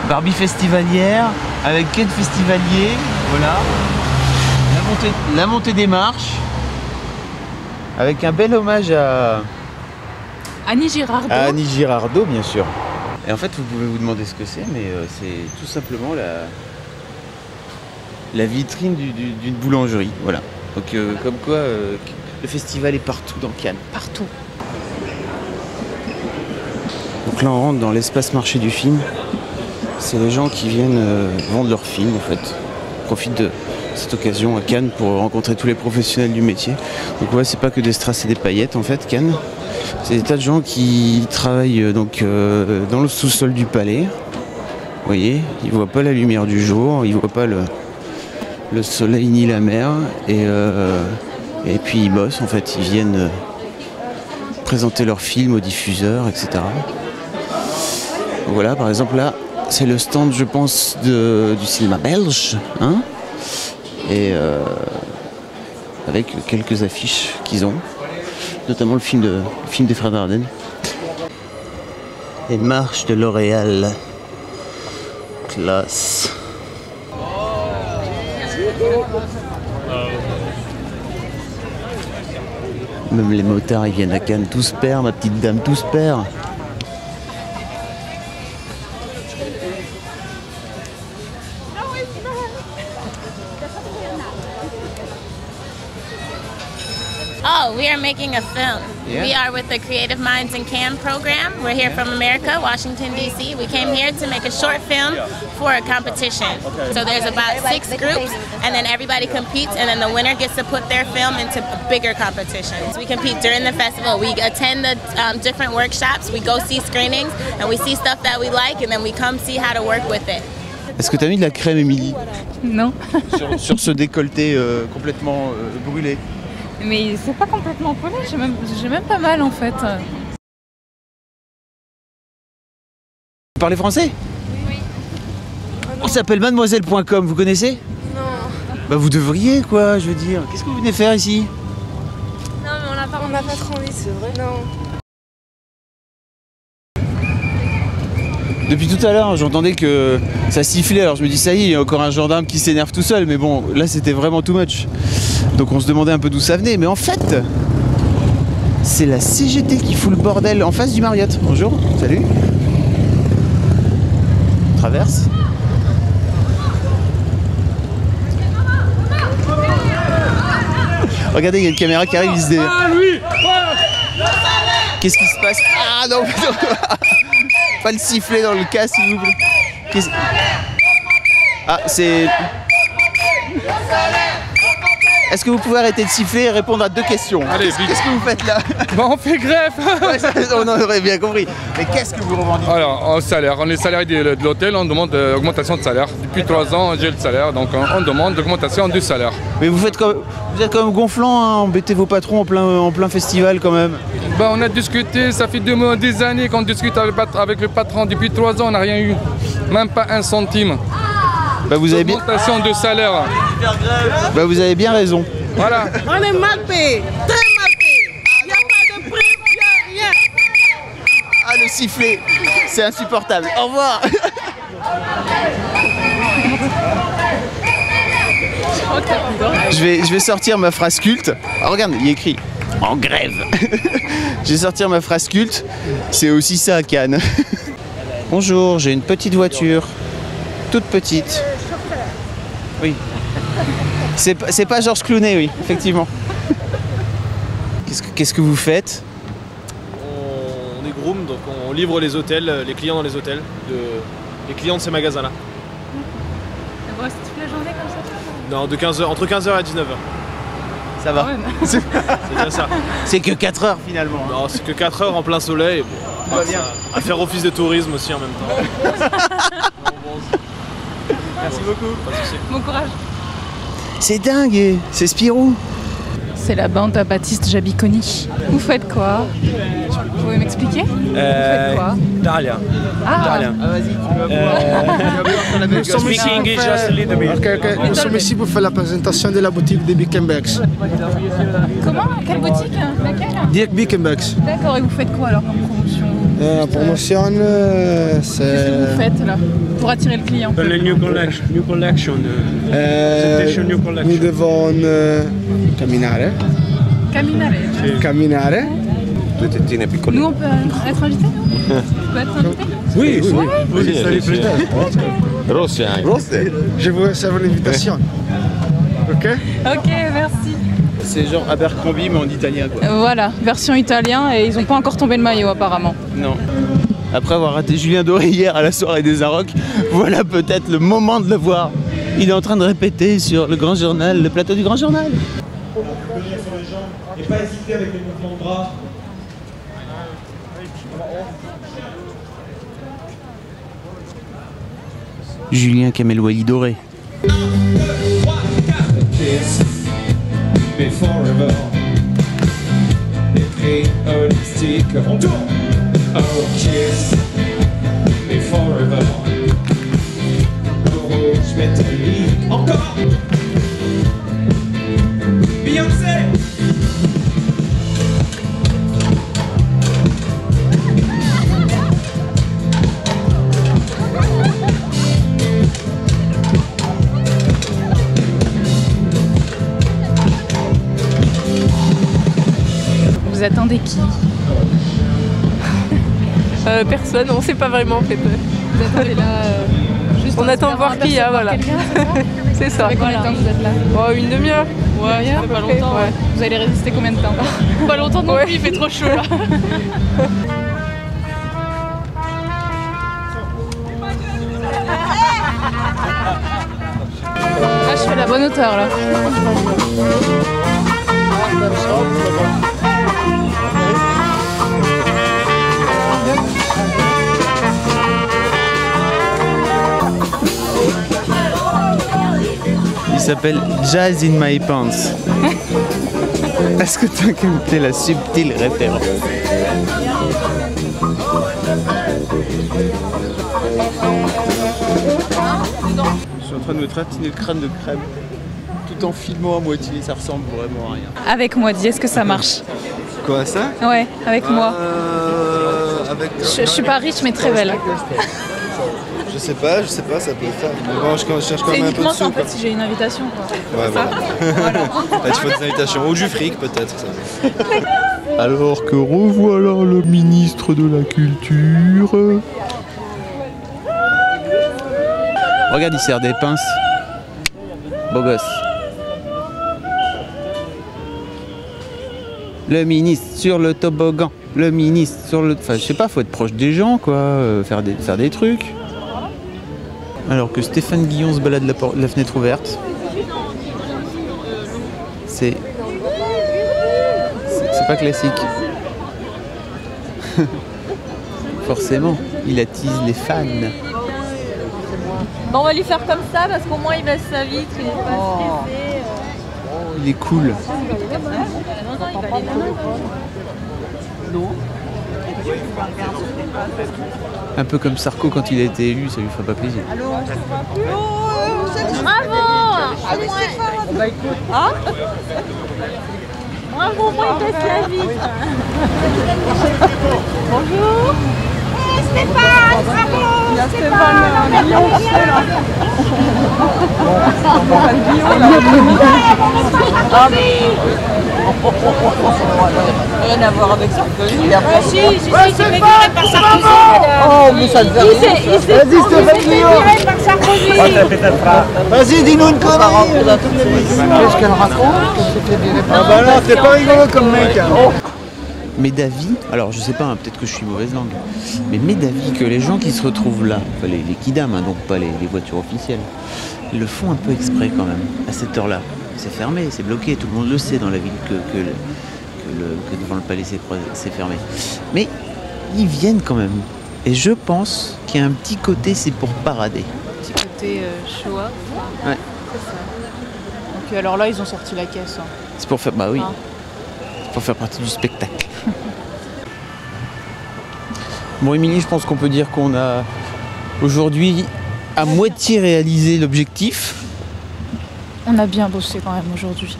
Barbie festivalière avec Ken festivalier, voilà. La montée des marches avec un bel hommage à Annie Girardot. À Annie Girardot, bien sûr. Et en fait, vous pouvez vous demander ce que c'est, mais c'est tout simplement la vitrine d'une boulangerie, voilà. Donc comme quoi, le festival est partout dans Cannes. Partout. Donc là, on rentre dans l'espace marché du film. C'est les gens qui viennent vendre leurs films, en fait. Ils profitent de cette occasion à Cannes pour rencontrer tous les professionnels du métier. Donc ouais, c'est pas que des strass et des paillettes, en fait, Cannes. C'est des tas de gens qui travaillent donc dans le sous-sol du palais. Vous voyez, ils voient pas la lumière du jour, ils voient pas le soleil ni la mer. Et puis ils bossent, en fait, ils viennent présenter leurs films aux diffuseurs, etc. Donc voilà, par exemple là, c'est le stand, je pense, du cinéma belge, hein, et avec quelques affiches qu'ils ont, notamment le film des frères Dardenne. Les marches de L'Oréal, classe. Même les motards, ils viennent à Cannes, tous pairs, ma petite dame, tous pairs. Oh, we are making a film. Yeah. We are with the Creative Minds in Cannes program. We're here from America, Washington, D.C. We came here to make a short film for a competition. So there's about 6 groups, and then everybody competes, and then the winner gets to put their film into bigger competitions. We compete during the festival. We attend the different workshops. We go see screenings, and we see stuff that we like, and then we come see how to work with it. Est-ce que tu as mis de la crème, Émilie, Non. sur ce décolleté complètement brûlé? Mais c'est pas complètement collé, j'ai même pas mal en fait. Vous parlez français? Oui. On s'appelle mademoiselle.com, vous connaissez? Non. Bah vous devriez quoi, je veux dire. Qu'est-ce que vous venez faire ici? Non mais on n'a pas trop envie, c'est vrai. Non. Depuis tout à l'heure, j'entendais que ça sifflait, alors je me dis ça y est, il y a encore un gendarme qui s'énerve tout seul, mais bon, là c'était vraiment too much. Donc on se demandait un peu d'où ça venait, mais en fait, c'est la CGT qui fout le bordel en face du Marriott. Bonjour, salut. On traverse. Regardez, il y a une caméra qui arrive, il se dit... Qu'est-ce qui se passe? Ah non, non. Pas le sifflet dans le cas, s'il vous plaît. Ah, c'est... Est-ce que vous pouvez arrêter de siffler et répondre à 2 questions? Qu'est-ce que vous faites là? Bah on fait grève. Ouais, ça, on aurait bien compris. Mais qu'est-ce que vous revendiquez? Alors, en salaire, on est salarié de l'hôtel, on demande augmentation de salaire. Depuis 3 ans, j'ai le salaire, donc on demande l'augmentation du salaire. Mais vous êtes quand même gonflant, hein, embêtez vos patrons en plein festival quand même. Bah on a discuté, ça fait des années qu'on discute avec le patron. Depuis 3 ans, on n'a rien eu. Même pas 1 centime. Bah vous avez bien... Augmentation de salaire. Bah vous avez bien raison. Voilà. On est mal payé, très mal payé. Il n'y a pas de prix, il n'y a rien. Ah le sifflet, c'est insupportable. Au revoir. Je vais sortir ma phrase culte. Ah, regarde, il y a écrit en grève. Je vais sortir ma phrase culte. C'est aussi ça à Cannes. Bonjour, j'ai une petite voiture. Toute petite. Oui. C'est pas Georges Clooney, oui, effectivement. Qu'est-ce que vous faites? On est groom, donc on livre les hôtels, les clients dans les hôtels, les clients de ces magasins-là. Vous restez toute la journée comme ça? Non, de 15h, entre 15h et 19h. Ça va. C'est bien ça. C'est que 4 heures finalement. Non, c'est que 4 heures en plein soleil. Bon, bien. À faire office de tourisme aussi en même temps. Merci beaucoup. Pas de souci. Bon courage. C'est dingue, c'est Spirou. C'est la bande à Baptiste Jabiconi. Vous faites quoi? Vous pouvez m'expliquer? Vous faites quoi? Dalia. Ah, Dalia. vas-y. Nous sommes ici Nous sommes ici pour faire la présentation de la boutique de Birkenbecks. comment? Quelle boutique? Laquelle? Dirk Birkenbecks. D'accord, et vous faites quoi alors comme promotion? La promotion, c'est... Qu'est-ce que vous faites là pour attirer le client? La new collection. New collection. Nous devons camminare. Camminare. Nous, on peut être invité, nous? On peut être invité? Oui, oui, Oui, Rossi. Je vous réserve l'invitation. Ok? Ok, merci. C'est genre Abercrombie mais en italien quoi. Voilà, version italien et ils n'ont pas encore tombé le maillot apparemment. Non. Après avoir raté Julien Doré hier à la soirée des Arocs, voilà peut-être le moment de le voir. Il est en train de répéter sur le Grand Journal, le plateau du Grand Journal. Revenir sur les jambes et pas hésiter avec les mouvements de bras. Julien Kamel-Wally Doré. Forever. Écrit holistique. On tourne. Oh kiss me forever. Rouge métallique. Encore. Beyoncé. Vous attendez qui? Personne, on sait pas vraiment en fait. Vous attendez là juste On attend voir qui, hein, voilà. C'est ça. Ça fait combien de temps que vous êtes là? Oh, une demi-heure. Ouais, pas longtemps. Ouais. Vous allez résister combien de temps? Pas longtemps non plus, il fait trop chaud là. Ah, je fais la bonne hauteur là. Il s'appelle Jazz in My Pants. Est-ce que tu as capté la subtile référence? Je suis en train de me tratiner le crâne de crème tout en filmant à moitié, ça ressemble vraiment à rien. Avec moi, dis, est-ce que ça marche? Quoi, ça? Ouais, avec moi. Avec... Je suis pas riche mais très belle. Je sais pas, ça peut le faire. Mais bon, je cherche quand C'est même un peu de uniquement sous. ça en fait si j'ai une invitation quoi. Ouais, voilà. Là, tu fais des invitations. Ou du fric, peut-être. Ça. Alors que revoilà le ministre de la Culture. Regarde, il sert des pinces. Beau gosse. Le ministre sur le toboggan. Le ministre sur le... Enfin, je sais pas, faut être proche des gens, quoi. Faire des trucs. Alors que Stéphane Guillon se balade la fenêtre ouverte. C'est pas classique. Forcément, il attise les fans. Bon, on va lui faire comme ça parce qu'au moins il baisse sa vitre, il est pas stressé. Il est cool. Un peu comme Sarko quand il a été élu, ça lui ferait pas plaisir. Bravo! Hein? Bravo, moi il baisse la vitre. Bonjour! Stéphane, bravo! Il y a Stéphane Guillon qui est là. Rien à voir avec Sarkozy. Si, tu fais virer par Sarkozy. Oh, mais ça te fait rien. Vas-y, Stéphane Guillon. Par Sarkozy. Vas-y, dis-nous une connerie. Qu'est-ce qu'elle raconte? Ah bah là, t'es pas rigolo comme mec. Mais d'avis, alors je sais pas, hein, peut-être que je suis mauvaise langue, mais d'avis que les gens qui se retrouvent là, enfin les kidams, hein, donc pas les voitures officielles, le font un peu exprès quand même, à cette heure-là. C'est fermé, c'est bloqué, tout le monde le sait dans la ville que devant le palais c'est fermé. Mais ils viennent quand même. Et je pense qu'il y a un petit côté, c'est pour parader. Petit côté show-off. Ouais. C'est ça. Donc alors là, ils ont sorti la caisse. Hein. C'est pour faire, bah oui, Hein. C'est pour faire partie du spectacle. Bon, Émilie, je pense qu'on peut dire qu'on a aujourd'hui à moitié réalisé l'objectif. On a bien bossé quand même aujourd'hui.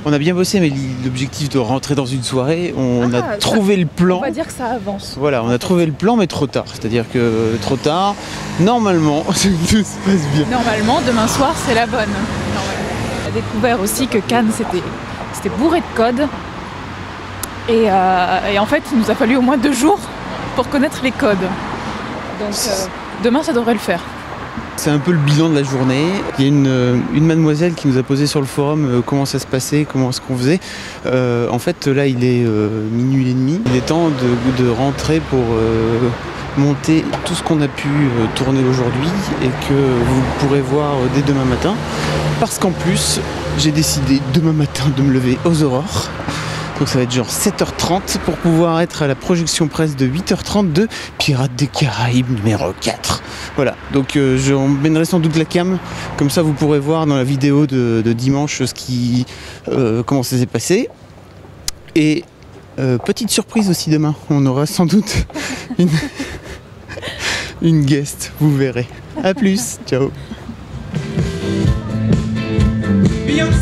On a bien bossé, mais l'objectif de rentrer dans une soirée, on a trouvé le plan. On va dire que ça avance. Voilà, on a trouvé le plan, mais trop tard. C'est-à-dire que trop tard, normalement, tout se passe bien. Normalement, demain soir, c'est la bonne. On a découvert aussi que Cannes, c'était bourré de codes. Et en fait, il nous a fallu au moins 2 jours pour connaître les codes. Donc demain, ça devrait le faire. C'est un peu le bilan de la journée. Il y a une mademoiselle qui nous a posé sur le forum comment ça se passait, comment est-ce qu'on faisait. En fait, là, il est minuit et demi. Il est temps de rentrer pour monter tout ce qu'on a pu tourner aujourd'hui et que vous pourrez voir dès demain matin. Parce qu'en plus, j'ai décidé demain matin de me lever aux aurores. Donc ça va être genre 7h30 pour pouvoir être à la projection presse de 8h30 de Pirates des Caraïbes numéro 4. Voilà, donc je mènerai sans doute la cam, comme ça vous pourrez voir dans la vidéo de dimanche comment ça s'est passé. Et petite surprise aussi demain, on aura sans doute une guest, vous verrez. A plus, ciao. Beyoncé.